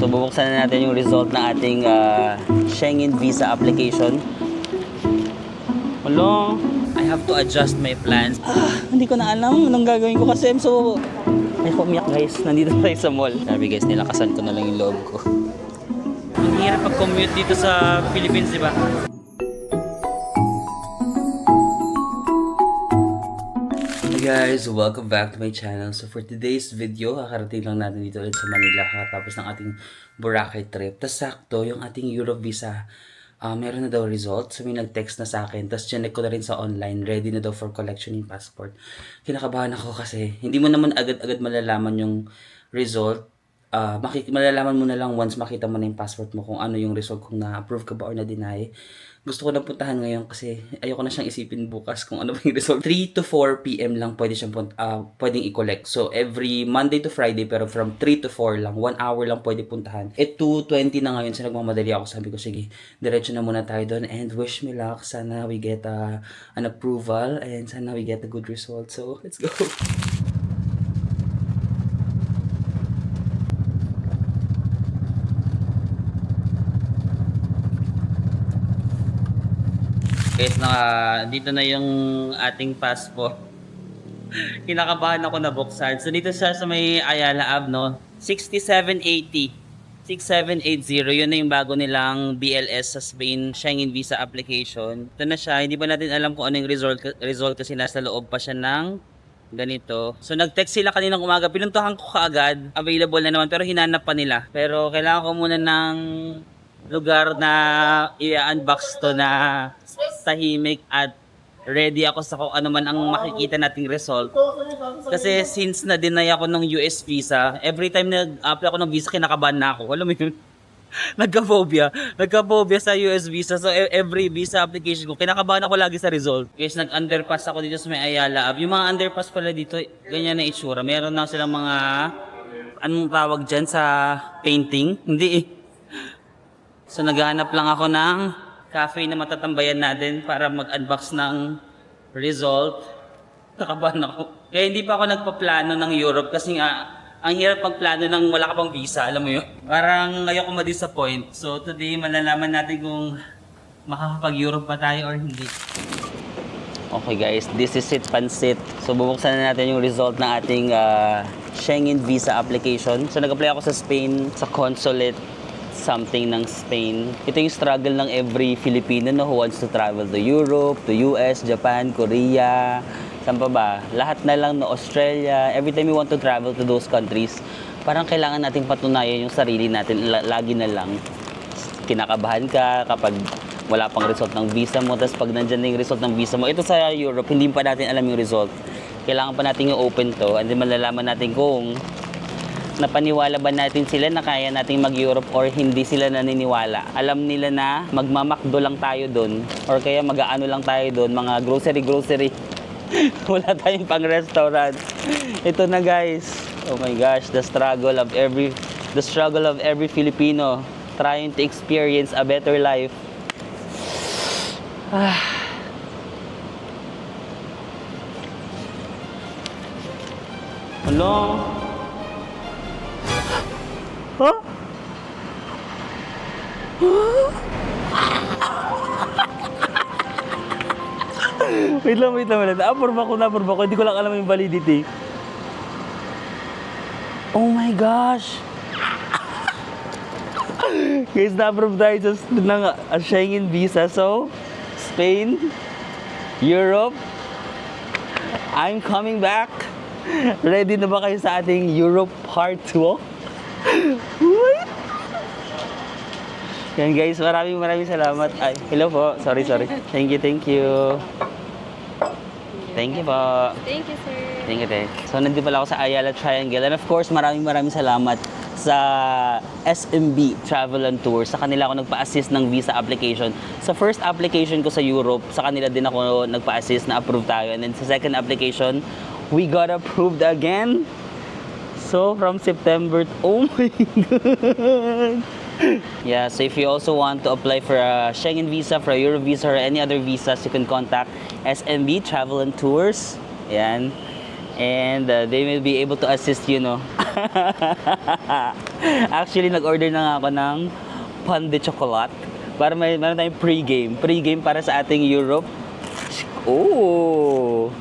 So bubuksan na natin yung result ng ating Schengen visa application. Hello, I have to adjust my plans. Hindi ko na alam anong gagawin ko kasi ay ko umiyak guys, nandito tayo sa mall. Sabi guys, nilakasan ko na lang yung loob ko. Ang hirap pag-commute dito sa Philippines, di ba? Hey guys, welcome back to my channel. So for today's video, kakarating lang natin dito ulit sa Manila katapos ng ating Boracay trip. Tapos sakto, yung ating Europe visa, meron na daw result. So may nag-text na sa akin. Tapos chinek ko na rin sa online, ready na daw for collection yung passport. Kinakabahan ako kasi hindi mo naman agad-agad malalaman yung result. Malalaman mo na lang once makita mo na yung passport mo kung ano yung result, kung na-approve ka ba or na-deny. Gusto ko na puntahan ngayon kasi ayoko na siyang isipin bukas kung ano ba yung result. 3 to 4 p.m. lang pwede siyang pwedeng i-collect. So every Monday to Friday, pero from 3 to 4 lang, 1 hour lang pwede puntahan. 2:20 na ngayon, so nagmamadali ako. Sabi ko, sige, diretso na muna tayo doon and wish me luck. Sana we get an approval and sana we get a good result. So let's go! Guys, dito na yung ating passport. Kinakabahan ako na buksan. So dito siya sa may Ayala Ave, no? 6780. 6780. Yun na yung bago nilang BLS sa Spain Schengen visa application. Ito na siya. Hindi pa natin alam kung ano yung result kasi nasa loob pa siya ng ganito. So nag-text sila kaninang umaga. Pinuntahan ko kaagad. Available na naman pero hinanap pa nila. Pero kailangan ko muna ng lugar na i-unbox to na tahimik at ready ako sa kung ano man ang makikita nating result. Kasi since na-deny ako ng US visa, every time nag-apply ako ng visa, kinakabahan na ako. Alam mo yun? Nagka-phobia sa US visa. So every visa application ko, kinakabahan ako lagi sa result. Guys, nag-underpass ako dito sa may Ayala Ave. Yung mga underpass pala dito, ganyan na itsura. Meron na silang mga, anong tawag dyan sa painting? Hindi eh. So naghahanap lang ako ng cafe na matatambayan natin para mag-unbox ng result. Nakabahan ako. Kaya hindi pa ako nagpaplano ng Europe kasi nga, ang hirap magplano ng wala ka pang visa, alam mo yun? Parang ayoko ma-disappoint. So today, malalaman natin kung makakapag-Europe pa tayo or hindi. Okay guys, this is it, pansit. So bubuksan na natin yung result ng ating Schengen visa application. So nag-apply ako sa Spain, sa consulate something ng Spain. Ito yung struggle ng every Filipino no, who wants to travel to Europe, to US, Japan, Korea, saan pa ba? Lahat na lang, no, Australia. Every time we want to travel to those countries, parang kailangan nating patunayan yung sarili natin. Lagi na lang. Kinakabahan ka kapag wala pang result ng visa mo. Tapos pag nandyan na yung result ng visa mo, ito sa Europe, hindi pa natin alam yung result. Kailangan pa natin yung open to and then malalaman natin kung napaniwala ba natin sila na kaya nating mag-Europe or hindi sila naniniwala. Alam nila na magmamakdo lang tayo doon or kaya mag-aano lang tayo doon, mga grocery. Wala tayong pang restaurant. Ito na guys. Oh my gosh, the struggle of every Filipino trying to experience a better life. Hello? Huh? Wait lang. Na-approve ako. Hindi ko lang alam yung validity. Oh my gosh! Guys, na-approve tayo ng Schengen visa. So, Spain, Europe, I'm coming back. Ready na ba kayo sa ating Europe Part 2? Yan guys, maraming salamat. Ay, hello po. Sorry. Thank you. Thank you po. Thank you, sir. Thank you, te. So, nandito pala ako sa Ayala Triangle. And of course, maraming salamat sa SMB Travel and Tours. Sa kanila ako nagpa-assist ng visa application. Sa first application ko sa Europe, sa kanila din ako nagpa-assist na approve tayo. And then sa second application, we got approved again. So, from September, oh my God. Yeah, so if you also want to apply for a Schengen visa, for a Euro visa, or any other visas, you can contact SMB Travel and Tours. Yan. And they will be able to assist you, no? Actually, nag-order na nga ako ng pan de chocolate para meron tayong pre-game. Pre-game para sa ating Europe. Oh!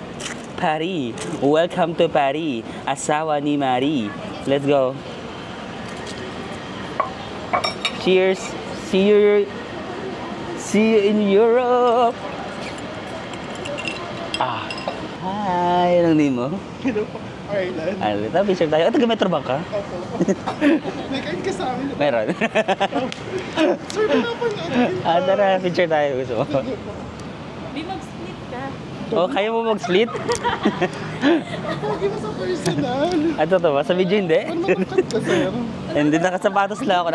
Paris. Welcome to Paris. Asawa ni Marie. Let's go. Cheers. See you in Europe. Ah. Hi. Anong name mo? Hello po, Arlan. Alita, picture tayo. Taga Metro Bank ka? Opo. May kain ka sa amin. Meron. Sir, wala pa na. Tara, picture tayo. Gusto mo? Di mag-split ka. Oh, kaya mo mag-split? Pagi mo sa personal. Ito to ba? Sa video hindi? Ano makakant ka, sir? Hindi, nakasapatos lang ako.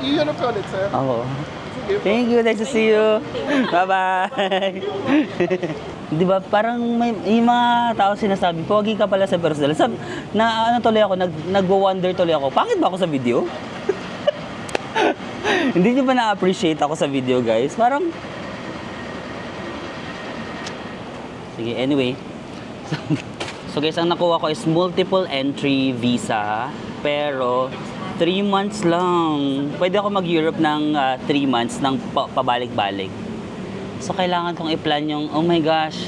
Iyan ka ulit, sir. Oo. Sige po. Thank you. Nice to see you. Bye-bye. Di ba, parang may yung mga tao sinasabi, pogi ka pala sa personal. Ano tuloy ako, nag-wonder tuloy ako, pangit ba ako sa video? Hindi nyo ba na-appreciate ako sa video, guys? Parang... Sige, anyway. So guys, ang nakuha ko is multiple entry visa. Pero 3 months lang. Pwede ako mag-Europe ng 3 months ng pabalik-balik. So kailangan kong i-plan yung, oh my gosh,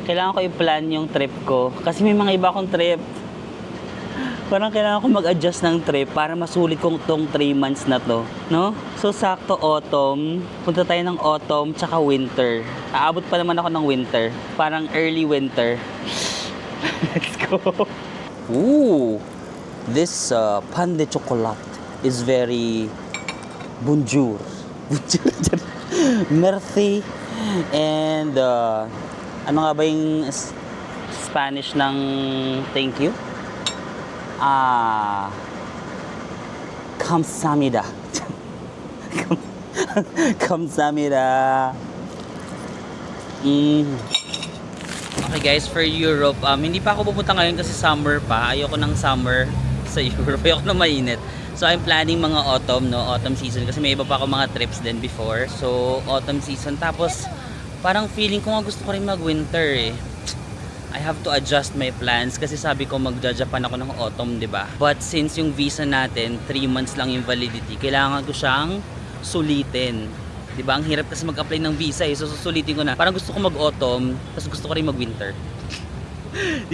kailangan ko i-plan yung trip ko. Kasi may mga iba akong trip. Parang kailangan ko mag-adjust ng trip para masulit kong tong 3 months na to. No? So sakto autumn. Punta tayo ng autumn tsaka winter. Aabot pa naman ako ng winter. Parang early winter. Let's go. Ooh. This pan de chocolate is very bonjour. Merci. And ano nga ba yung Spanish ng thank you? Kamsahamnida. Kamsahamnida. Okay guys, for Europe, hindi pa ako pupunta ngayon kasi summer pa. Ayoko ng summer sa Europe. Ayoko na mainit. So I'm planning mga autumn, no? Autumn season kasi may iba pa ako mga trips din before. So autumn season. Tapos parang feeling ko nga gusto ko rin mag-winter eh. I have to adjust my plans kasi sabi ko magja-Japan ako ng autumn, 'di ba? But since yung visa natin 3 months lang yung validity, kailangan ko siyang sulitin. 'Di ba? Ang hirap kasi mag-apply ng visa eh. So susulitin ko na. Parang gusto ko mag-autumn, tapos gusto ko rin mag-winter.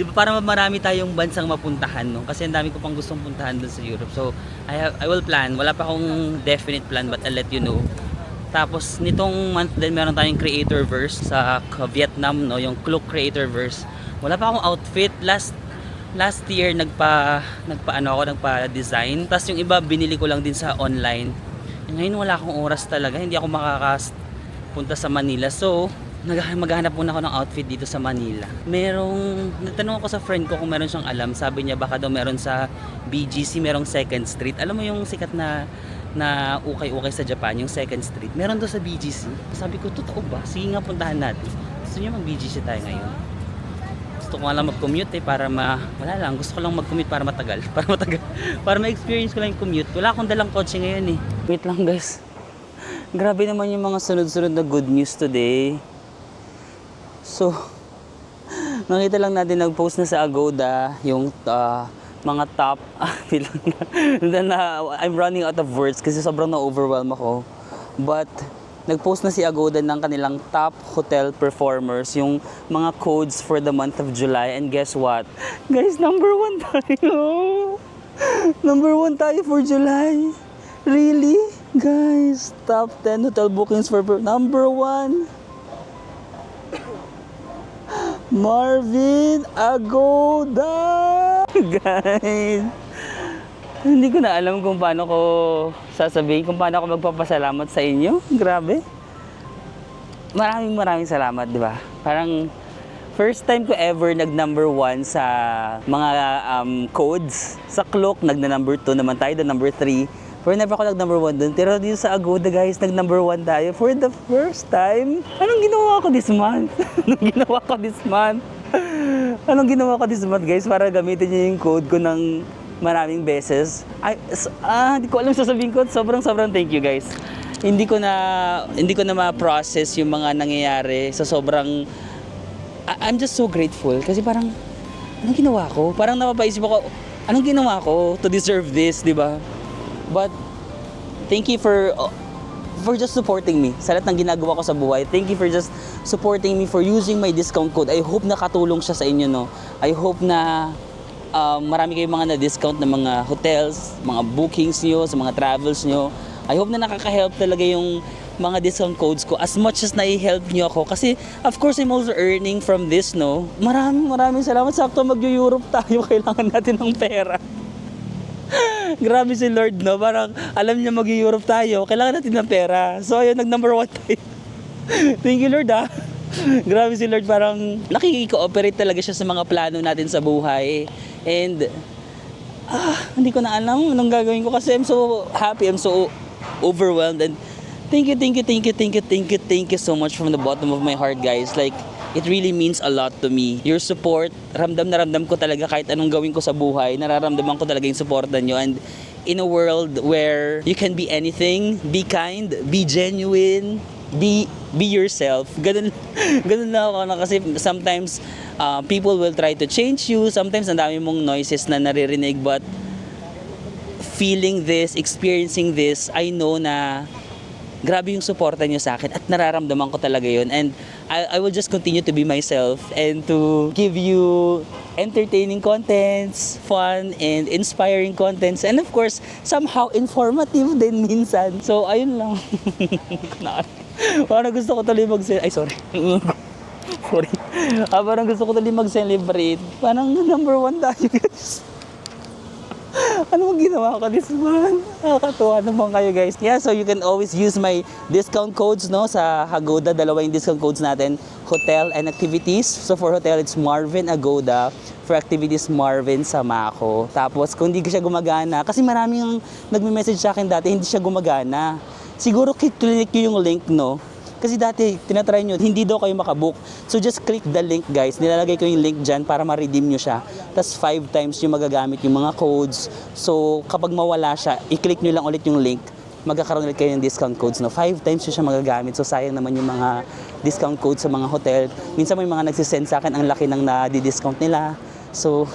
'Di ba? Para marami tayong bansang mapuntahan, no? Kasi ang dami ko pang gustong puntahan doon sa Europe. So I will plan. Wala pa akong definite plan but I'll let you know. Tapos nitong month din meron tayong Creatorverse sa Vietnam, no? Yung Klook Creatorverse. Wala pa akong outfit. Last year nagpa-design. Tapos yung iba binili ko lang din sa online. Ngayon wala akong oras talaga. Hindi ako makakapunta sa Manila. So, maghahanap muna ako ng outfit dito sa Manila. Nagtanong ako sa friend ko kung meron siyang alam. Sabi niya baka daw meron sa BGC, merong 2nd Street. Alam mo yung sikat na ukay-ukay sa Japan, yung 2nd Street. Meron daw sa BGC. Sabi ko, totoo ba? Sige nga, puntahan natin. Gusto niyo mag-BGC tayo ngayon? Gusto ko nga lang mag-commute eh, wala lang. Gusto ko lang mag-commute para matagal. Para ma-experience ko lang yung commute. Wala akong dalang kotse ngayon eh. Wait lang guys. Grabe naman yung mga sunod-sunod na good news today. So, nakita lang natin nag-post na sa Agoda yung mga top. I'm running out of words kasi sobrang na-overwhelm ako. But, nag-post na si Agoda ng kanilang top hotel performers, yung mga codes for the month of July. And guess what? Guys, number 1 tayo. Number 1 tayo for July. Really? Guys, top 10 hotel bookings for number 1. Marvin Agoda! Guys, hindi ko na alam kung paano ko sasabihin, kung paano ako magpapasalamat sa inyo. Grabe. Maraming salamat, di ba? Parang first time ko ever nag-number 1 sa mga codes. Sa Klook, nag-number 2 naman tayo, number 3. Pero never ako nag-number 1 dun. Pero dito sa Agoda, guys, nag-number 1 tayo for the first time. Anong ginawa ko this month? Anong ginawa ko this month, guys, para gamitin niyo yung code ko ng maraming beses. Hindi ko alam sasabihin ko. Sobrang thank you, guys. Hindi ko na ma-process yung mga nangyayari sa sobrang I'm just so grateful kasi parang, anong ginawa ko? Parang napapaisip ako, anong ginawa ko to deserve this, di ba? But, thank you for just supporting me sa lahat ng ginagawa ko sa buhay. Thank you for just supporting me, for using my discount code. I hope nakatulong siya sa inyo, no? I hope na marami kayong mga na-discount na mga hotels, mga bookings nyo, sa mga travels nyo. I hope na nakaka-help talaga yung mga discount codes ko as much as nai-help nyo ako. Kasi, of course, I'm also earning from this, no? Maraming salamat. Sakto mag-Europe tayo. Kailangan natin ng pera. Grabe si Lord, no? Parang alam niya mag-Europe tayo. Kailangan natin ng pera. So, ayun, nag-number 1 tayo. Thank you, Lord, ah. Grabe si Lord. Parang nakikiko-operate talaga siya sa mga plano natin sa buhay. And, hindi ko na alam anong gagawin ko kasi I'm so happy. I'm so overwhelmed. And thank you so much from the bottom of my heart, guys. Like, it really means a lot to me. Your support, ramdam na ramdam ko talaga kahit anong gawin ko sa buhay. Nararamdaman ko talaga yung supportan nyo. And in a world where you can be anything, be kind, be genuine, be yourself. Ganun lang ako na kasi sometimes people will try to change you. Sometimes ang dami mong noises na naririnig, but feeling this, experiencing this, I know na grabe yung suporta niyo sa akin at nararamdaman ko talaga yun. And I will just continue to be myself and to give you entertaining contents, fun and inspiring contents, and of course, somehow informative din minsan. So, ayun lang. Parang gusto ko tuloy Ay, sorry. Sorry. Parang gusto ko tuloy mag-celebrate. Parang number 1 tayo, guys. Ano bang ginawa ko this month? Nakakatuwa naman kayo, guys. Yeah, so you can always use my discount codes, no? Sa Agoda, dalawa yung discount codes natin. Hotel and activities. So for hotel, it's Marvin Agoda. For activities, Marvin Samako. Tapos kung hindi siya gumagana, kasi maraming nagme-message sa akin dati, hindi siya gumagana. Siguro click yung link, no? Kasi dati, tinatry nyo, hindi daw kayo makabook. So just click the link, guys. Nilalagay ko yung link dyan para ma-redeem nyo siya. Tapos 5 times yung magagamit yung mga codes. So kapag mawala siya, i-click nyo lang ulit yung link. Magkakaroon ulit kayo ng discount codes. No? 5 times yung siya magagamit. So sayang naman yung mga discount codes sa mga hotel. Minsan may mga nagsisend sa akin, ang laki ng na-discount nila. So,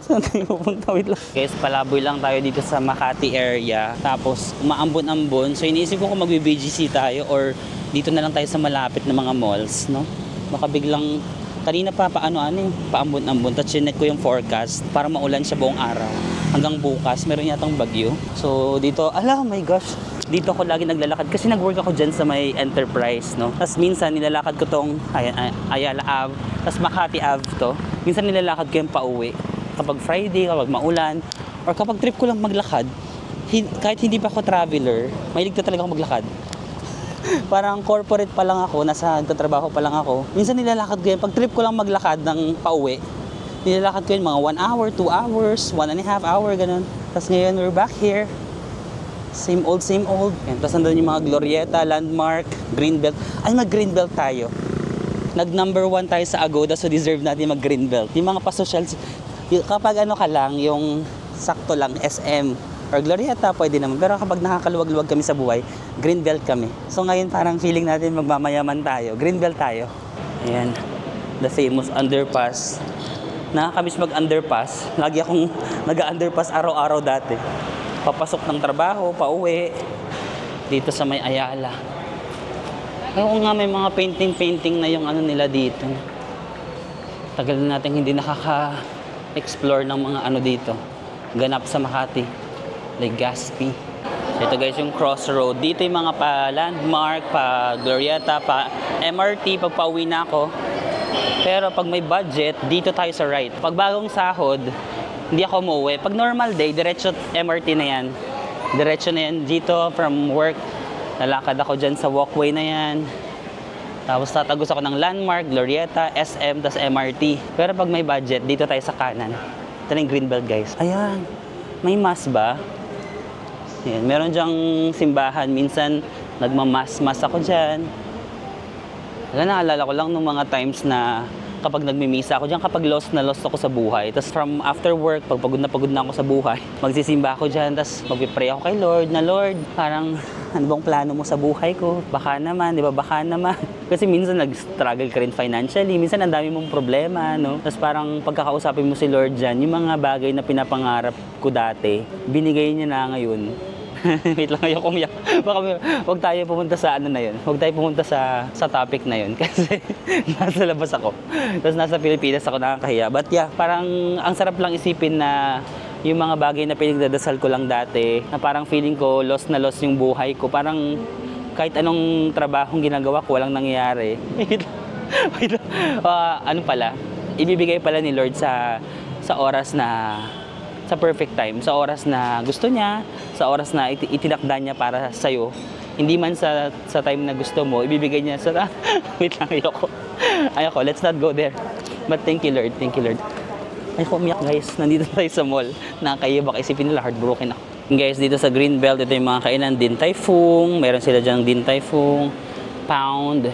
saan tayo pupunta? Wait lang. Guys, palaboy lang tayo dito sa Makati area. Tapos, umaambon-ambon. So, iniisip ko kung magbe-BGC tayo or dito na lang tayo sa malapit na mga malls, no? Baka biglang, kanina pa, paambon-ambon. Tapos, chinek ko yung forecast para maulan siya buong araw. Hanggang bukas, meron yatang bagyo. So, dito, oh my gosh. Dito ako lagi naglalakad kasi nag-work ako dyan sa may Enterprise, no? Tapos, minsan, nilalakad ko tong Ayala Ave. Tapos, Makati Ave to. Minsan, nilalakad ko yung pauwi. Kapag Friday, kapag maulan, or kapag trip ko lang maglakad, kahit hindi pa ako traveler, mahilig na talaga ako maglakad. Parang corporate pa lang ako, nagtatrabaho pa lang ako. Minsan nilalakad ko yan, pag trip ko lang maglakad ng pauwi, nilalakad ko yun mga 1 hour, 2 hours, 1.5 hour, ganun. Tapos ngayon, we're back here. Same old. Yan. Tapos nandun yung mga Glorieta, Landmark, Greenbelt. Ay, mag-Greenbelt tayo. Nag-number 1 tayo sa Agoda, so deserve natin mag-Greenbelt. Yung mga pa-socials, kapag ano ka lang, yung sakto lang, SM or Glorieta, pwede naman. Pero kapag nakakaluwag-luwag kami sa buhay, Greenbelt kami. So ngayon parang feeling natin magmamayaman tayo. Greenbelt tayo. Ayan, the famous underpass. Nakakamiss mag-underpass. Lagi akong nag-underpass araw-araw dati. Papasok ng trabaho, pauwi, dito sa may Ayala. Oo nga, may mga painting na yung ano nila dito. Tagal na natin hindi explore ng mga ano dito. Ganap sa Makati. Legazpi. Ito guys yung crossroad. Dito yung mga pa Landmark, pa Glorieta, pa MRT pag pauwi na ako. Pero pag may budget, dito tayo sa right. Pag bagong sahod, hindi ako umuwi. Pag normal day, diretso MRT na yan. Diretso na yan dito from work. Lalakad ako dyan sa walkway na yan. Tapos tatagos ako ng Landmark, Glorieta, SM, tas MRT. Pero pag may budget, dito tayo sa kanan. Ito na yung Greenbelt, guys. Ayan. May mass ba? Ayan. Meron dyang simbahan. Minsan, nagmamas ako dyan. Naalala ko lang nung mga times na kapag nagmimisa ako diyan, kapag lost na lost ako sa buhay. Tapos from after work, pag pagod na ako sa buhay, magsisimba ako diyan, tapos magpi-pray ako kay Lord na, Lord, parang ano bang plano mo sa buhay ko? Baka naman, di ba? Baka naman. Kasi minsan nag-struggle ka rin financially, minsan ang dami mong problema, no? Tapos parang pagkakausapin mo si Lord diyan, yung mga bagay na pinapangarap ko dati, binigay niya na ngayon. Wait lang, ayoko umiyak. Baka wag tayo pumunta sa ano na yun. Wag tayo pumunta sa topic na yun. Kasi nasa labas ako. Tapos nasa Pilipinas ako, nakakahiya. But yeah, parang ang sarap lang isipin na yung mga bagay na pinagdadasal ko lang dati, na parang feeling ko lost na lost yung buhay ko. Parang kahit anong trabahong ginagawa ko, walang nangyayari. Wait lang. Ano pala, ibibigay pala ni Lord sa oras na sa perfect time, sa oras na gusto niya, sa oras na itinakda niya para sa'yo. Hindi man sa time na gusto mo, ibibigay niya sa... Wait lang, ayoko, let's not go there. But thank you, Lord. Ayoko umiyak, guys. Nandito tayo sa mall. Nakakaya, baka isipin nila, heartbroken ako. Guys, dito sa Greenbelt, ito yung mga kainan, Din Tai Fung. Meron sila dyan Din Tai Fung, Pound.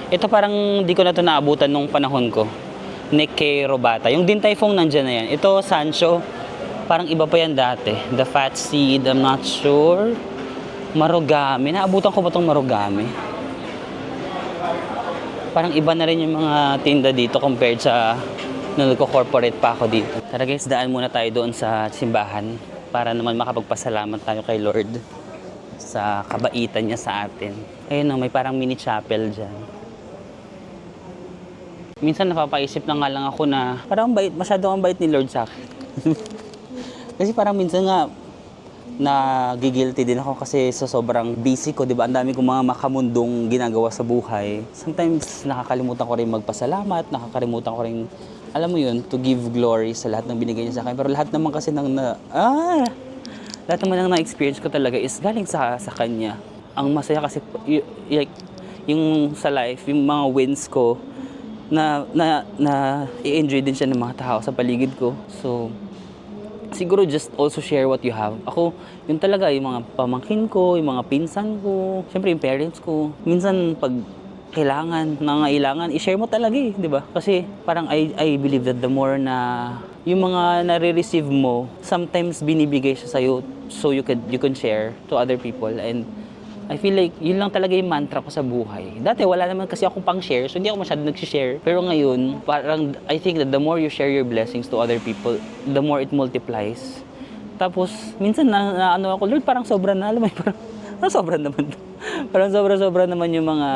Ito parang di ko na ito naabutan nung panahon ko. Nikkei Robata. Yung Din Tai Fung nandyan na yan. Ito, Sancho. Parang iba pa yan dati. The Fat Seed, I'm not sure. Marugame. Naabutan ko ba itong Marugame? Parang iba na rin yung mga tinda dito compared sa nung nagko-corporate pa ako dito. Tara guys, daan muna tayo doon sa simbahan para naman makapagpasalamat tayo kay Lord sa kabaitan niya sa atin. Ayun may parang mini chapel dyan. Minsan napapaisip na nga lang ako na parang masyado ang bait ni Lord sa akin. Kasi parang minsan nga nagigilty din ako kasi sa sobrang busy ko, 'di ba? Ang dami kong mga makamundong ginagawa sa buhay. Sometimes nakakalimutan ko rin magpasalamat, nakakalimutan ko rin, alam mo 'yun, to give glory sa lahat ng binigay niya sa akin. Pero lahat naman kasi lahat naman ng na-experience ko talaga is galing sa kanya. Ang masaya kasi like yung sa life, yung mga wins ko na i-enjoy din siya ng mga tao sa paligid ko. So siguro just also share what you have. Ako, yun talaga, yung mga pamangkin ko, yung mga pinsan ko, syempre yung parents ko. Minsan, pag nangailangan, i-share mo talaga di ba? Kasi parang I believe that the more na yung mga nare-receive mo, sometimes binibigay siya sa'yo so you can share to other people. And I feel like yun lang talaga yung mantra ko sa buhay. Dati wala naman kasi akong pang-share, so hindi ako masyado nag-share. Pero ngayon, parang I think that the more you share your blessings to other people, the more it multiplies. Tapos, minsan ano ako, Lord, parang sobra na, alam mo, parang sobra naman. Parang sobra naman yung mga...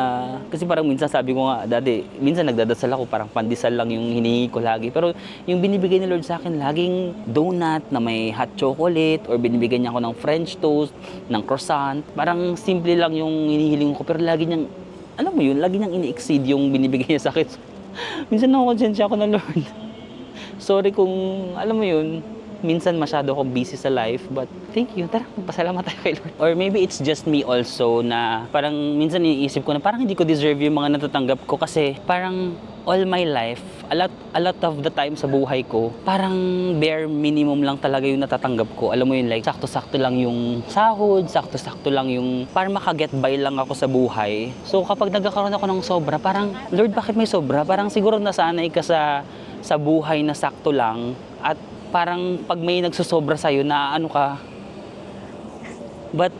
Kasi parang minsan sabi ko nga, dati, minsan nagdadasal ako, parang pandesal lang yung hinihingi ko lagi. Pero yung binibigay ni Lord sa akin, laging donut na may hot chocolate, or binibigyan niya ako ng French toast, ng croissant. Parang simple lang yung hinihiling ko, pero lagi niyang, alam mo yun, lagi niyang ini-exceed yung binibigay niya sa akin. Minsan nakakonsensya ako na, Lord. Sorry kung, alam mo yun, minsan masyado akong busy sa life, but thank you. Tara, pasalamat tayo kay Lord. Or maybe it's just me also na parang minsan iniisip ko na parang hindi ko deserve yung mga natatanggap ko kasi parang all my life, a lot of the time sa buhay ko, parang bare minimum lang talaga yung natatanggap ko. Alam mo yun, like, sakto-sakto lang yung sahod, sakto-sakto lang yung parang makaget by lang ako sa buhay. So kapag nagkakaroon ako ng sobra, parang, Lord, bakit may sobra? Parang siguro nasanay ka sa buhay na sakto lang at parang pag may nagsusobra sa'yo na ano ka. But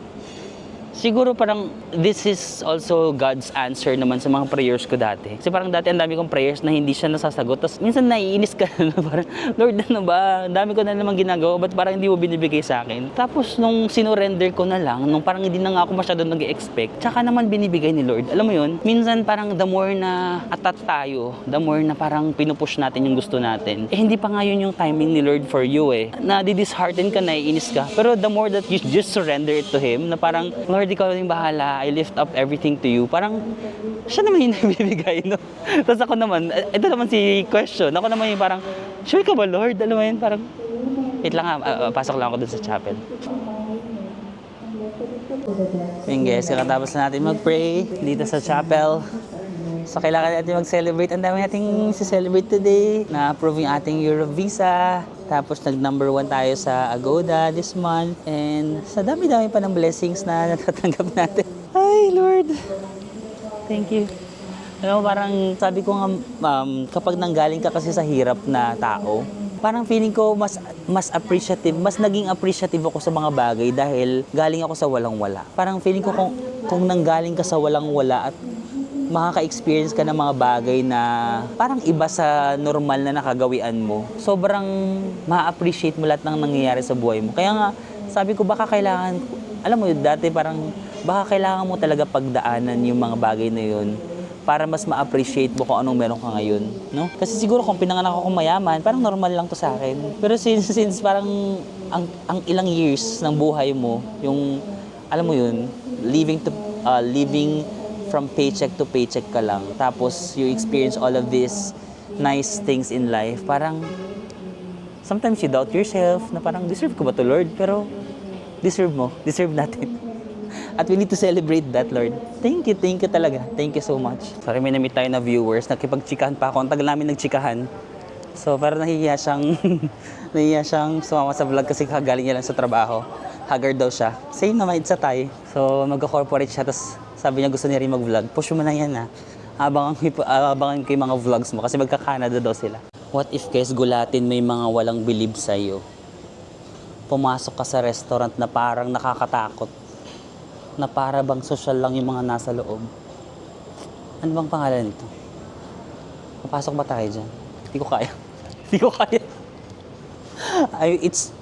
siguro parang this is also God's answer naman sa mga prayers ko dati. Kasi parang dati ang dami kong prayers na hindi siya nasasagot. Tapos minsan naiinis ka na parang, Lord, ano ba? Ang dami ko na naman ginagawa, ba't parang hindi mo binibigay sa akin? Tapos nung sinurrender ko na lang, nung parang hindi na nga ako masyado nag-expect, tsaka naman binibigay ni Lord. Alam mo yun? Minsan parang the more na atat tayo, the more na parang pinupush natin yung gusto natin. Hindi pa nga yun yung timing ni Lord for you Na di-dishearten ka, naiinis ka. Pero the more that you just surrender it to Him, na parang, Lord, ikaw yung bahala, I lift up everything to you. Parang, siya naman yung nabibigay, no? Tapos ako naman, ito naman si question. Ako naman yung parang, sure ka ba, Lord? Alam mo yun, parang, wait lang pasok lang ako dun sa chapel. Yun guys, katapos na natin mag-pray dito sa chapel. So, kailangan natin mag-celebrate. Ang dami nating celebrate today. Na-approve yung ating Europe visa. Tapos, nag-number 1 tayo sa Agoda this month. And sa dami-dami pa ng blessings na natatanggap natin. Ay, Lord. Thank you. Alam mo, parang sabi ko nga, kapag nanggaling ka kasi sa hirap na tao, parang feeling ko mas appreciative, mas naging appreciative ako sa mga bagay dahil galing ako sa walang-wala. Parang feeling ko kung nanggaling ka sa walang-wala at makaka-experience ka ng mga bagay na parang iba sa normal na nakagawian mo, sobrang ma-appreciate mo lahat ng nangyayari sa buhay mo. Kaya nga, sabi ko baka kailangan, alam mo yun, dati parang baka kailangan mo talaga pagdaanan yung mga bagay na yun para mas ma-appreciate mo kung anong meron ka ngayon, no? Kasi siguro kung pinanganak ako mayaman, parang normal lang to sa akin. Pero since parang ang ilang years ng buhay mo, yung alam mo yun, living from paycheck to paycheck ka lang. Tapos you experience all of these nice things in life. Parang sometimes you doubt yourself na parang deserve ko ba to, Lord? Pero deserve mo, deserve natin. At we need to celebrate that, Lord. Thank you talaga. Thank you so much. Sorry, may na-meet tayo na viewers. Nakipag-chikahan pa ako. Ang tagal namin nagchikahan. So, parang nahihiya siyang sumama sa vlog kasi kagaling niya lang sa trabaho. Haggard daw siya. Same naman, it's a tie. So, mag-corporate siya. Tapos, sabi niya gusto niya rin mag-vlog. Push mo na yan, ha. Abangan ko yung mga vlogs mo kasi magka-Canada daw sila. What if, guys, gulatin may mga walang believe sa'yo? Pumasok ka sa restaurant na parang nakakatakot. Na para bang social lang yung mga nasa loob. Ano bang pangalan nito? Papasok ba tayo dyan? Hindi ko kaya. Hindi ko kaya.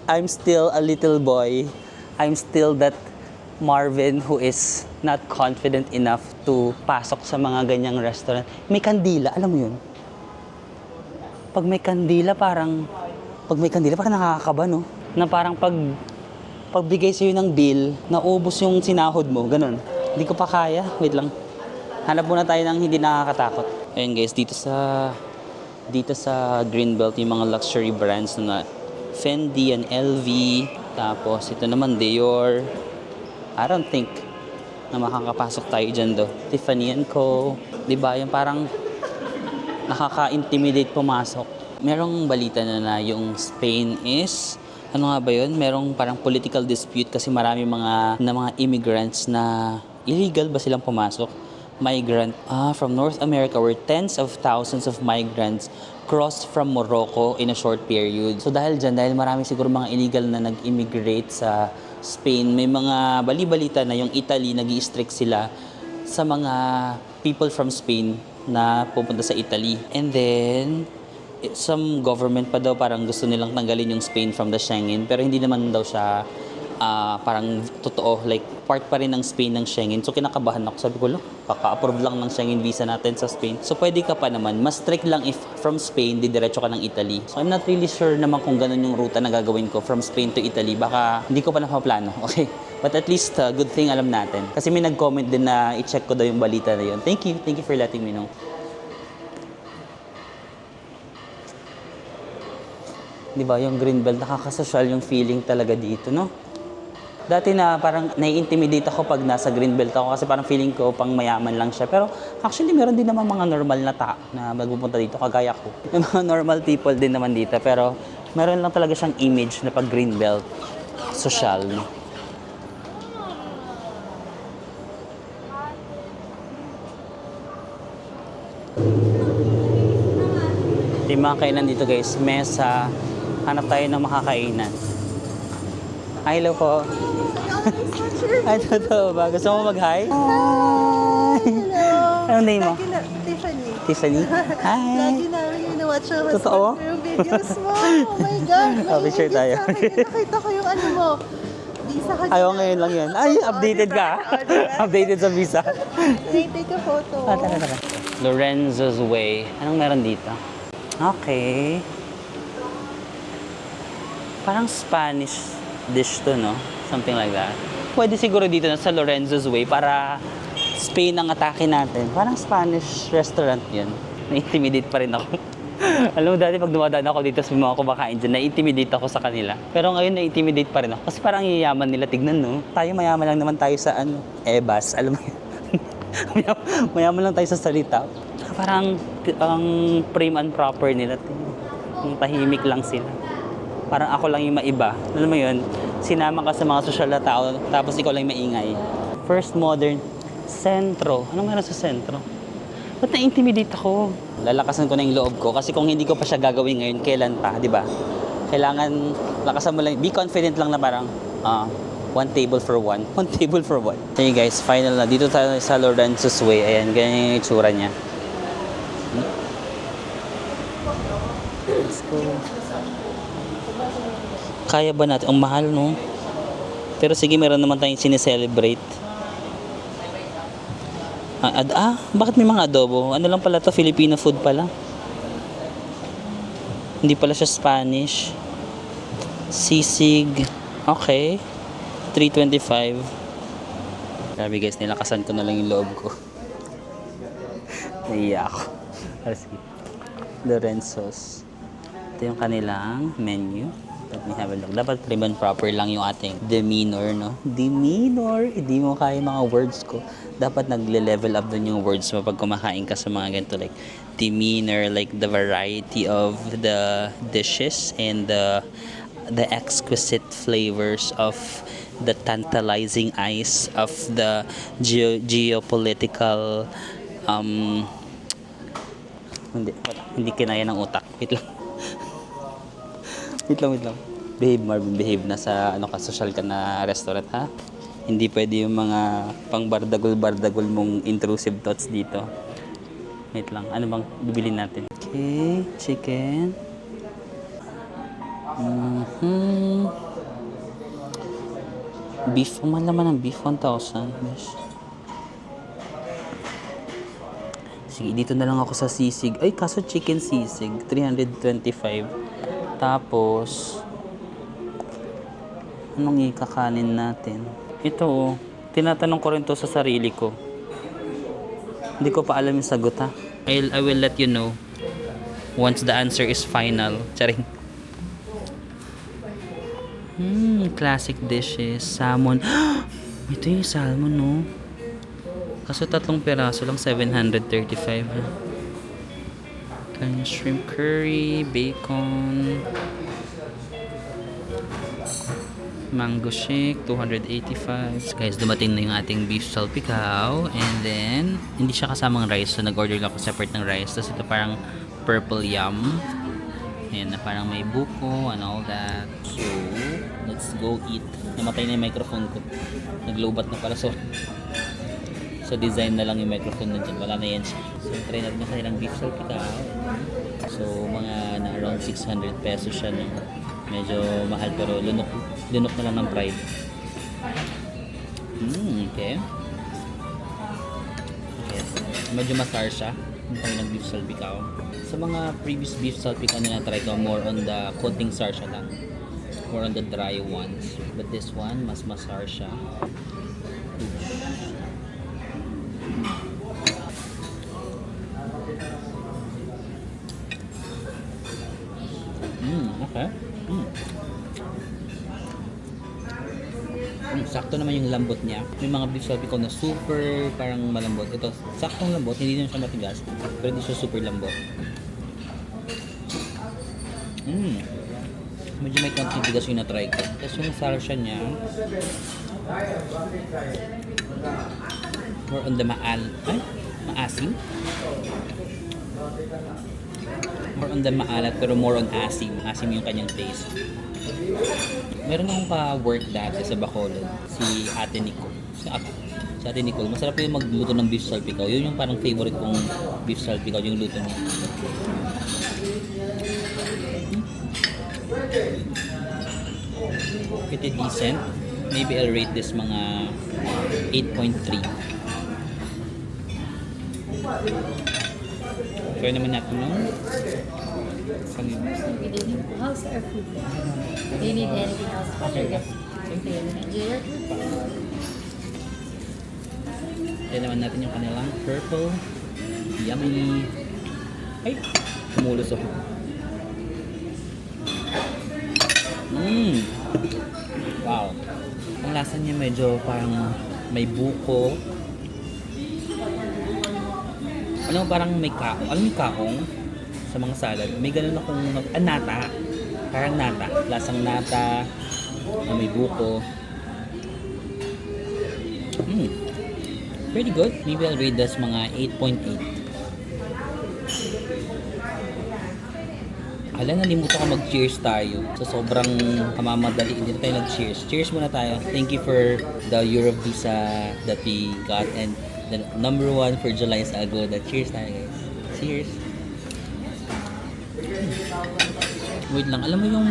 I'm still a little boy. I'm still that Marvin who is not confident enough to pasok sa mga ganyang restaurant. May kandila, alam mo yun? Pag may kandila, parang nakakakaba, no? Na parang pagbigay sa'yo ng bill, naubos yung sinahod mo, ganun. Hindi ko pa kaya. Wait lang. Hanap muna tayo ng hindi nakakatakot. Ayun guys, dito sa Greenbelt, yung mga luxury brands na Fendi and LV. Tapos ito naman, Dior. I don't think na makakapasok tayo dyan do. Tiffany & Co. Diba? Yung parang nakaka-intimidate pumasok. Merong balita na yung Spain is ano nga ba yun? Merong parang political dispute kasi marami mga immigrants na illegal ba silang pumasok? Migrant from North America where tens of thousands of migrants crossed from Morocco in a short period. So dahil marami siguro mga illegal na nag-immigrate sa Spain, may mga bali-balita na yung Italy nag-i-strict sila sa mga people from Spain na pupunta sa Italy. And then some government pa daw parang gusto nilang tanggalin yung Spain from the Schengen, pero hindi naman daw siya parang totoo, like part pa rin ng Spain ng Schengen. So kinakabahan ako, sabi ko, kaka-approve lang ng Schengen visa natin sa Spain. So pwede ka pa naman, mas strict lang if from Spain, didiretso ka ng Italy. So I'm not really sure naman kung ganun yung ruta na gagawin ko from Spain to Italy. Baka hindi ko pa napaplano, okay? But at least good thing alam natin. Kasi may nag-comment din na i-check ko daw yung balita na yun. Thank you for letting me know. Di ba, yung Greenbelt, nakakasosyal yung feeling talaga dito, no? Dati na parang nai-intimidate ako pag nasa Greenbelt ako kasi parang feeling ko pang mayaman lang siya. Pero actually, meron din naman mga normal na tao na magpupunta dito, kagaya ko. May mga normal people din naman dito, pero meron lang talaga siyang image na pag Greenbelt, social, no? Ito yung mga kainan dito, guys. Mesa. Hanap tayo ng makakainan. Hi, hello po. Ay, totoo ba? Gusto mo mag-hi? Hi! Hello! Anong name mo? Tiffany. Tiffany? Hi! Lagi namin yung na-watch yung husband Totoo? ko yung videos mo. Oh my God! Oh, picture tayo. Nakita ko yung ano mo. Visa ka Ayaw, ngayon lang yan. Ay, updated ka. Updated sa visa. Take a photo. Tara. Lorenzo's Way. Anong meron dito? Okay. Parang Spanish dish to, no? Something like that. Pwede siguro dito na sa Lorenzo's Way para Spain ang atake natin. Parang Spanish restaurant yun. Na-intimidate pa rin ako. Alam mo, dati pag dumadaan ako dito sa mga kumakain dyan, na-intimidate ako sa kanila. Pero ngayon, na-intimidate pa rin ako. Kasi parang yayaman nila. Tignan, no? Tayo mayaman lang naman tayo sa Ebas. Alam mo yun? Mayaman lang tayo sa salita. Parang ang prim and proper nila. Yung tahimik lang sila. Parang ako lang yung maiba. Alam mo yun? Sinama ka sa mga sosyal na tao, tapos ikaw lang yung maingay. First modern sentro. Anong meron sa sentro? Ba't na-intimidate ako? Lalakasan ko na yung loob ko kasi kung hindi ko pa siya gagawin ngayon, kailan pa, di ba? Kailangan, lakasan mo lang, be confident lang na parang, one table for one. One table for one. Okay guys, final na. Dito tayo sa Lorenzo's Way. Ayan, ganyan yung itsura niya. Let's go. Kaya ba natin? Ang mahal, no? Pero sige, meron naman tayong sineselebrate. Bakit may mga adobo? Ano lang pala to? Filipino food pala. Hindi pala siya Spanish. Sisig. Okay. 325. Grabe guys, nilakasan ko na lang yung loob ko. Naiya ako. Sige. Lorenzo's. Ito yung kanilang menu. Let me have a look. Dapat prim and proper lang yung ating demeanor, no? Demeanor! Hindi mo kaya mga words ko. Dapat nagle-level up dun yung words mo pag kumakain ka sa mga ganito. Like, demeanor, like the variety of the dishes and the exquisite flavors of the tantalizing eyes of the geopolitical hindi kinaya ng utak. Wait lang. Wait lang. Behave, Marvin. Behave na sa social ka na restaurant, ha? Hindi pwede yung mga pang-bardagol-bardagol mong intrusive thoughts dito. Wait lang. Ano bang bibili natin? Okay. Chicken. Beef. Ang laman ng beef. 1,000. Sige, dito na lang ako sa sisig. Ay, kaso chicken sisig. 325. Tapos, anong ikakanin natin? Ito, tinatanong ko rin to sa sarili ko. Hindi ko pa alam yung sagot, ha? I will let you know once the answer is final. Charing. Classic dishes. Salmon. Ito yung salmon, no? Kaso 3 peraso lang, 735. Kanyang shrimp curry, bacon, mango shake, 285. So guys, dumating na yung ating beef salpicao. And then, hindi siya kasamang rice. So nag-order lang ako separate ng rice. Tapos ito parang purple yam. Ayan, na parang may buko and all that. So, let's go eat. Namatay na yung microphone ko. Nag-lowbat na pala. So design na lang yung microphone na dyan. Wala na yan siya. So, try natin yung kanilang beef salpicao. So, mga na around 600 pesos siya. No? Medyo mahal pero lunok na lang ng pride. Okay. Medyo masar siya. Yung kanilang beef salpicao. Sa mga previous beef salpicao na na-try ko, more on the konting sar siya lang. More on the dry ones. But this one, mas masar siya. Okay. Sakto naman yung lambot niya. May mga beef salpicao na super parang malambot. Ito, saktong lambot, hindi na siya matigas. Pero hindi siya super lambot. Medyo may konting tigas yung na-try ko. Tapos yung salsa niya, more on the maasim. More on the maalat pero more on asim. Asim yung kanyang taste. Meron akong ka-work dati sa Bacolod, si Ate Nicole. Si Ate Nicole, masarap yung magluto ng beef salpicao. Yun yung parang favorite kong beef salpicao, yung luto niya. Pretty decent. Maybe I'll rate this mga 8.3. Try naman natin no? How's our food? Do you need anything else? Okay. Enjoy your food. Try naman natin yung kanilang purple. Yummy. Ay! Tumulos ako. Wow. Ang lasa niya medyo parang may buko. Ano parang may kaong. Alam mo yung kaong sa mga salad? May ganun akong nata. Parang nata. Lasang nata. Na may buko. Pretty good. Maybe I'll rate this mga 8.8. Hala, nalimutan ko mag-cheers tayo. So, sobrang kamamadali. Hindi na tayo nag-cheers. Cheers muna tayo. Thank you for the Europe visa that we got. And the number 1 for July is Agoda. Cheers tayo, guys. Cheers. Wait lang. Alam mo yung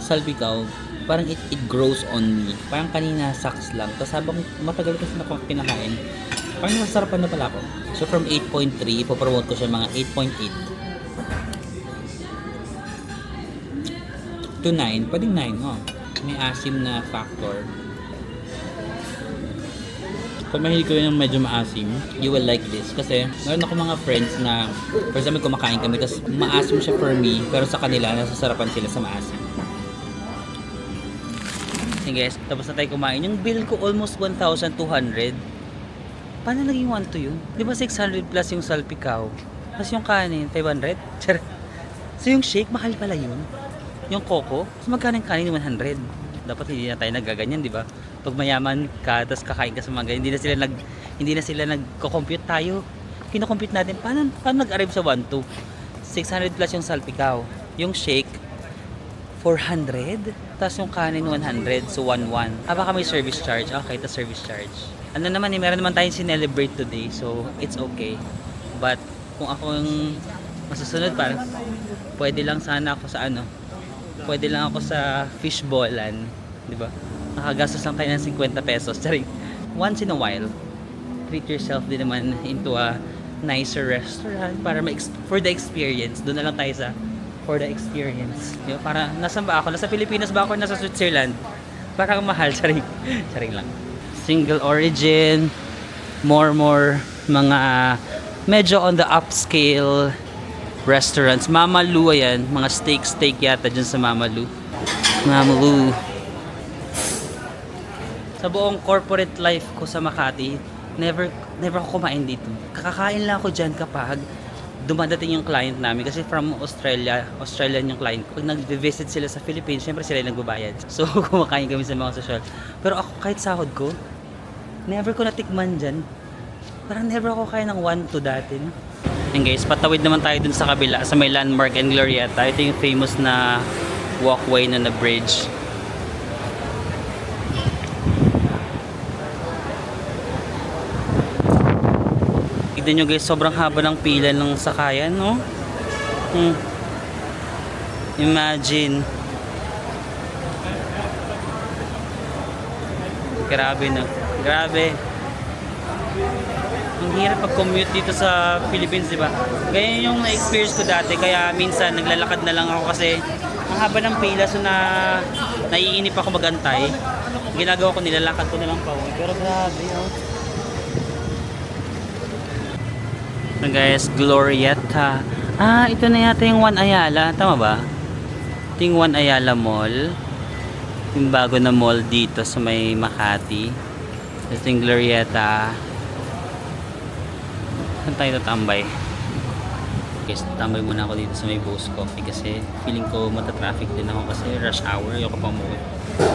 salpikaw, parang it grows on me. Parang kanina sucks lang. Tapos habang matagal kasi na pinakain, parang nasarapan na pala ako. So, from 8.3, ipopromote ko siya mga 8.8. To 9, pwedeng 9, oh. May asim na factor. Kung mahilig ko yung medyo maasim, you will like this. Kasi meron ako mga friends na, for example, kumakain kami, tapos maasim siya for me, pero sa kanila, nasasarapan sila sa maasim. Okay guys, tapos na tayo kumain. Yung bill ko almost 1,200. Paano naging 1 to yun? Di ba 600 plus yung salpikaw? Tapos yung kanin, 500? So yung shake, mahal pala yun. Yung coco, so magkano yung kanin 100? Dapat hindi na tayo nagaganyan, di ba? Pag mayaman ka, tapos kakain ka sa mga ganyan, hindi na sila nagko-compute tayo. Kino-compute natin, paano nag-arrive sa 1,200? 600 plus yung salpikaw. Yung shake, 400. Tapos yung kanin 100, so 1,100. Baka may service charge. Okay, ito service charge. Ano naman meron naman tayong sinelebrate today, so it's okay. But kung ako yung masusunod, parang pwede lang sana ako sa pwede lang ako sa fishballan, di ba? Nakagastos lang kayo ng 50 pesos. Charing. Once in a while, treat yourself din naman into a nicer restaurant para for the experience. Doon na lang tayo sa for the experience. Di ba? Para, nasan ba ako? Nasa Pilipinas ba ako? Nasa Switzerland? Parang mahal. Charing. Charing lang. Single origin, more mga medyo on the upscale restaurants. Mama Lu, ayan. Mga steak yata dyan sa Mama Lu. Mama Lu. Sa buong corporate life ko sa Makati, never ako kumain dito. Kakakain lang ako dyan kapag dumadating yung client namin. Kasi from Australian yung client ko. Pag nag-visit sila sa Philippines, syempre sila yung nagbabayad. So, kumakain kami sa mga social. Pero ako, kahit sahod ko, never ko natikman dyan. Parang never ako kaya ng 1,200 dati. No? And guys, patawid naman tayo dun sa kabila sa may Landmark and Glorieta. Ito yung famous na walkway na bridge. Tignan nyo guys, sobrang haba ng pila ng sakayan, no? Imagine. Grabe na. Grabe. Ang hirap pag-commute dito sa Philippines, di ba? Ganyan yung na-experience ko dati, kaya minsan naglalakad na lang ako kasi ang haba ng pila, so naiinip ako magantay. Ginagawa ko, nilalakad ko na lang pa. Pero grabe, oh. So guys, Glorieta. Ito na yata yung One Ayala. Tama ba? Ito yung One Ayala Mall. Yung bago na mall dito sa may Makati. Ito yung Glorieta. Saan tayo tatambay? Guys, tambay muna ako dito sa may Bo's Coffee kasi feeling ko matatraffic din ako kasi rush hour. Ayoko pa umuwi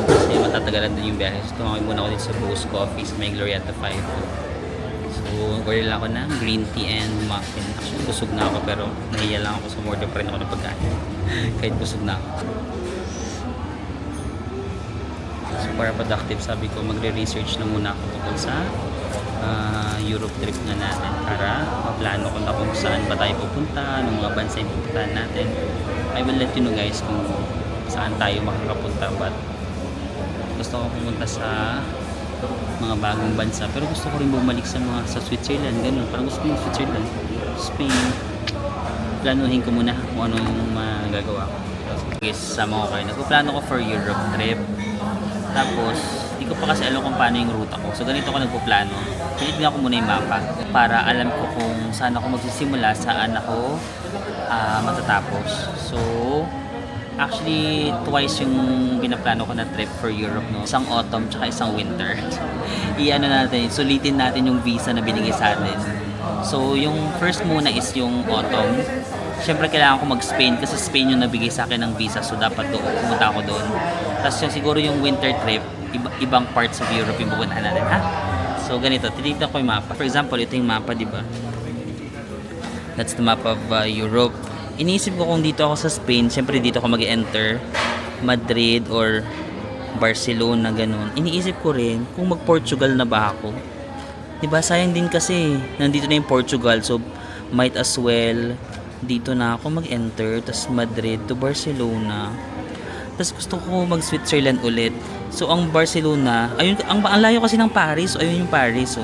kasi matatagalan din yung biyahe. So, tumambay muna ako dito sa Bo's Coffee sa may Glorieta 5. So, order lang ako ng green tea and muffin. Actually, busog na ako pero nahiya lang ako, sumorder pa rin ako ng pagkain. Kahit busog na ako. So, para productive, sabi ko magre-research na muna ako tungkol sa Europe trip na natin para maplano ko na kung saan ba tayo pupunta, anong mga bansa yung pupuntahan natin. I will let you know guys kung saan tayo makakapunta, but gusto ko pumunta sa mga bagong bansa, pero gusto ko rin bumalik sa Switzerland, ganun. Parang gusto ko yung Switzerland, Spain. Planuhin ko muna kung anong magagawa ko. Guys, sama ko kayo. Nagpaplano ko for Europe trip. Tapos, hindi ko pa kasi alam kung paano yung ruta ko. So, ganito ako nagpaplano. Tinignan ko muna yung mapa para alam ko kung saan ako magsisimula, saan ako matatapos. So, actually, twice yung binaplano ko na trip for Europe, no? Isang autumn tsaka isang winter. Sulitin natin yung visa na binigay sa atin. So, yung first muna is yung autumn. Siyempre, kailangan ko mag-Spain kasi Spain yung nabigay sa akin ng visa. So, dapat pumunta ako doon. Tapos, siguro yung winter trip, ibang parts of Europe yung pupuntahan natin, ha? So, ganito. Tinitignan ko yung mapa. For example, ito yung mapa, di ba? That's the map of Europe. iniisip ko kung dito ako sa Spain, syempre dito ako mag-enter Madrid or Barcelona, ganun. Iniisip ko rin kung mag-Portugal na ba ako. Diba, sayang din kasi nandito na yung Portugal, so might as well dito na ako mag-enter, tas Madrid to Barcelona. Tas gusto ko mag-Switzerland ulit. So ang Barcelona, ayun, ang layo kasi ng Paris, so ayun yung Paris.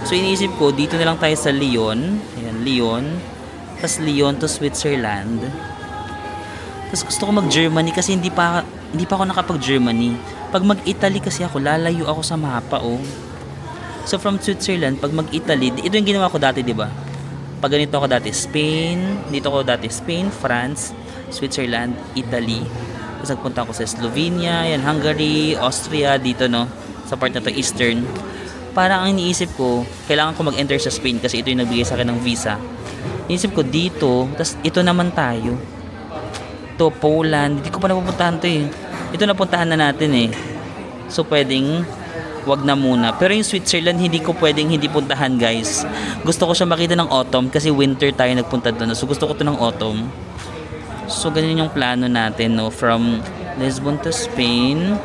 So iniisip ko dito na lang tayo sa Lyon. Ayan, Lyon. Tas Lyon to Switzerland. Tas gusto ko mag-Germany kasi hindi pa ako nakapag-Germany. Pag mag-Italy kasi ako, lalayo ako sa mapa, oh. So from Switzerland, pag mag-Italy, ito yung ginawa ko dati, di ba? Pag ganito ako dati, Spain, dito ako dati, Spain, France, Switzerland, Italy. Tapos nagpunta ako sa Slovenia, yan, Hungary, Austria, dito, no? Sa part na to, Eastern. Parang ang iniisip ko, kailangan ko mag-enter sa Spain kasi ito yung nagbigay sa akin ng visa. Iniisip ko dito, tapos ito naman tayo. To Poland, hindi ko pa napupuntahan to eh. Ito napuntahan na natin eh. So pwedeng wag na muna. Pero yung Switzerland, hindi ko pwedeng hindi puntahan, guys. Gusto ko siya makita ng autumn kasi winter tayo nagpunta doon. So gusto ko to ng autumn. So ganyan yung plano natin, no? From Lisbon to Spain.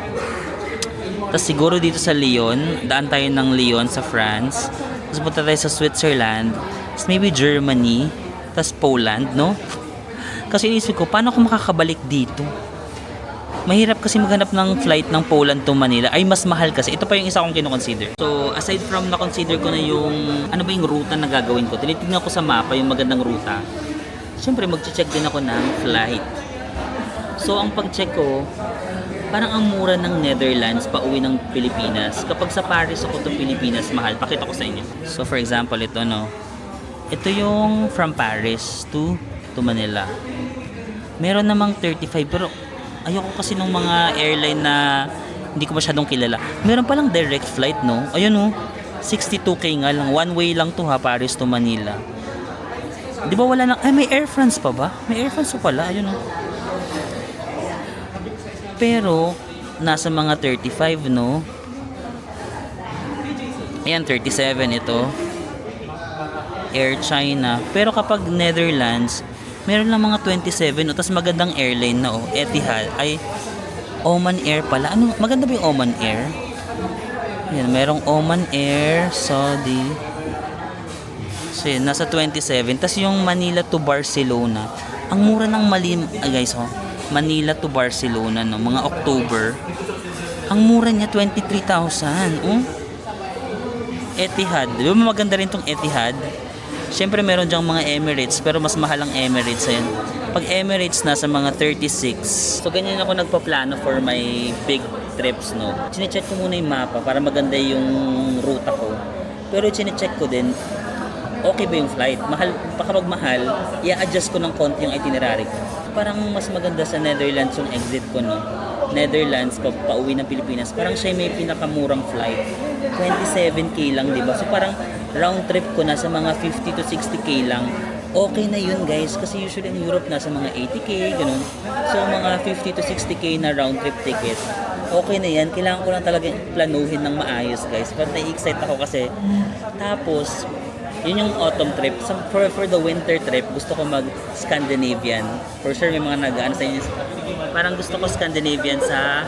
Tapos siguro dito sa Lyon, daan tayo ng Lyon sa France. Tapos punta tayo sa Switzerland. Tapos maybe Germany. Tapos Poland, no? Kasi inisip ko, paano ako makakabalik dito? Mahirap kasi maghanap ng flight ng Poland to Manila. Ay, mas mahal kasi. Ito pa yung isa kong kinoconsider. So, aside from na-consider ko na yung ano ba yung ruta na gagawin ko, tinitignan ko sa mapa yung magandang ruta. Siyempre, mag-check din ako ng flight. So, ang pag-check ko, parang ang mura ng Netherlands pa uwi ng Pilipinas. Kapag sa Paris ako to Pilipinas, mahal. Pakita ko sa inyo. So, for example, ito, no? Ito yung from Paris to Manila. Meron namang 35, pero ayoko kasi ng mga airline na hindi ko masyadong kilala. Meron palang direct flight, no? Ayun, no? 62K nga lang. One way lang to, ha? Paris to Manila. Di ba wala na? Ay, may Air France pa ba? May Air France pa pala. Ayun, no? Pero, nasa mga 35, no? Ayan, 37 ito. Air China. Pero kapag Netherlands, meron lang mga 27, tapos magandang airline na, Etihad. Ay, Oman Air pala. Ano, maganda ba yung Oman Air? Yan, merong Oman Air, Saudi. So, yan, nasa 27. Tapos yung Manila to Barcelona. Ang mura ng guys, Manila to Barcelona, no, mga October. Ang mura niya, 23,000. Etihad. Di ba maganda rin tong Etihad? Siyempre meron dyang mga Emirates, pero mas mahal ang Emirates. Ayan. Pag Emirates, nasa mga 36. So ganyan ako nagpaplano for my big trips, no. Chine-check ko muna yung mapa para maganda yung ruta ko. Pero chine-check ko din, okay ba yung flight? Mahal, kapag mahal, i-adjust ko ng konti yung itinerary ko. Parang mas maganda sa Netherlands yung exit ko, no. Netherlands, pauwi ng Pilipinas, parang siya may pinakamurang flight. 27K lang, diba? So parang round trip ko na sa mga 50 to 60K lang. Okay na yun, guys, kasi usually in Europe nasa mga 80K, ganun. So mga 50 to 60K na round trip ticket, okay na yan. Kailangan ko lang talaga planuhin ng maayos, guys. But na-excite ako kasi. Tapos yun yung autumn trip. For the winter trip, gusto ko mag-Scandinavian. For sure may mga nag-ano sa inyo. Parang gusto ko Scandinavian sa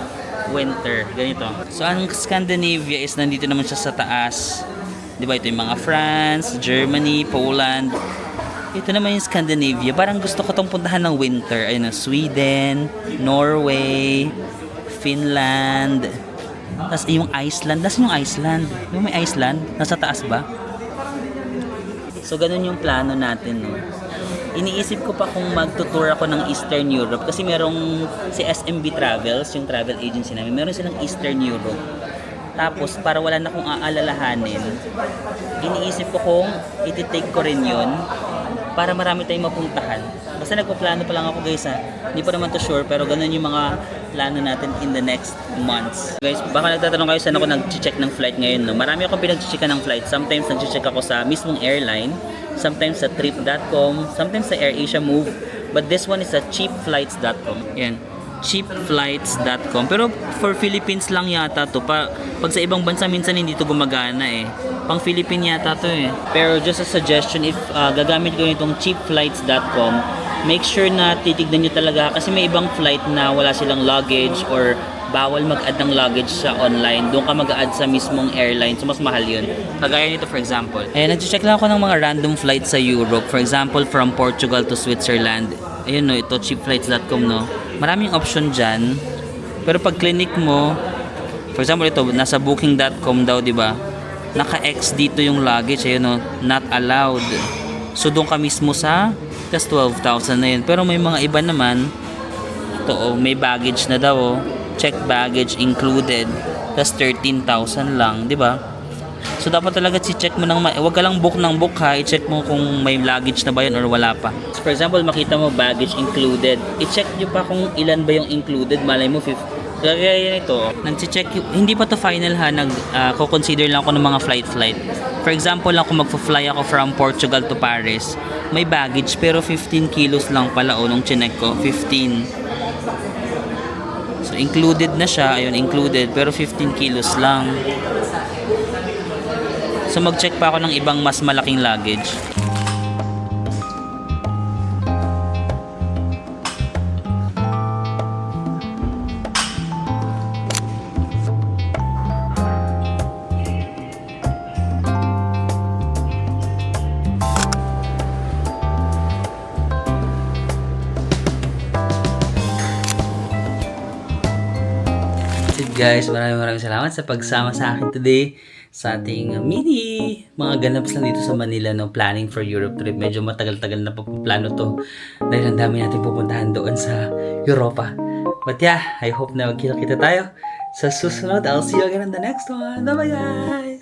winter. Ganito. So ang Scandinavia is nandito naman siya sa taas. Diba, ito yung mga France, Germany, Poland. Ito naman yung Scandinavia. Parang gusto ko tong puntahan ng winter. Ayun, Sweden, Norway, Finland. Tapos yung Iceland. Nasaan yung Iceland? Yung may Iceland? Nasa taas ba? So ganun yung plano natin, no. Iniisip ko pa kung magtutour ako ng Eastern Europe kasi merong si SMB Travels, yung travel agency namin, meron silang Eastern Europe. Tapos para wala na akong aalalahanin, iniisip ko kung iti-take ko rin yun para marami tayong mapuntahan. Basta nagpaplano pa lang ako, guys, ha. Hindi pa naman to sure, pero ganun yung mga plano natin in the next months. Guys, baka nagtatanong kayo saan ako nag-check ng flight ngayon, no? Marami akong pinag-checkan ng flight. Sometimes nag-check ako sa mismong airline, sometimes sa trip.com, sometimes sa AirAsia Move, but this one is sa cheapflights.com. Yan, cheapflights.com. Pero for Philippines lang yata to. Pag sa ibang bansa minsan hindi to gumagana eh. Pang Philippine yata to eh. Pero just a suggestion, if gagamit ko itong cheapflights.com, make sure na titignan nyo talaga kasi may ibang flight na wala silang luggage or bawal mag-add ng luggage sa online. Doon ka mag-add sa mismong airline. So, mas mahal yun. Kagaya nito, for example. Ayan, nag-check lang ako ng mga random flights sa Europe. For example, from Portugal to Switzerland. Ayun no, ito, cheapflights.com no. Maraming option dyan. Pero pag clinic mo, for example, ito, nasa booking.com daw, di ba? Naka-X dito yung luggage. Ayun no, not allowed. So, doon ka mismo sa tas 12,000 na yun. Pero may mga iba naman, ito, oh, may baggage na daw, oh. Check baggage included, tas 13,000 lang, di ba? So dapat talaga i-check mo wag ka lang book ng book ha, i-check mo kung may luggage na ba yun or wala pa. So for example, makita mo baggage included, i-check nyo pa kung ilan ba yung included, malay mo 50. Kaya nito, nag-check hindi pa to final ha, ko-consider lang ako ng mga flight. For example lang kung magpo-fly ako from Portugal to Paris, may baggage pero 15 kilos lang pala nung chinek ko, 15. So, included na siya. Ayun, included. Pero 15 kilos lang. So, mag-check pa ako ng ibang mas malaking luggage. Guys, maraming salamat sa pagsama sa akin today sa ating mini mga ganaps lang dito sa Manila, no, planning for Europe trip. Medyo matagal-tagal na plano to dahil ang dami natin pupuntahan doon sa Europa. But yeah, I hope na magkita-kita tayo sa susunod. I'll see you again in the next one. Bye-bye guys!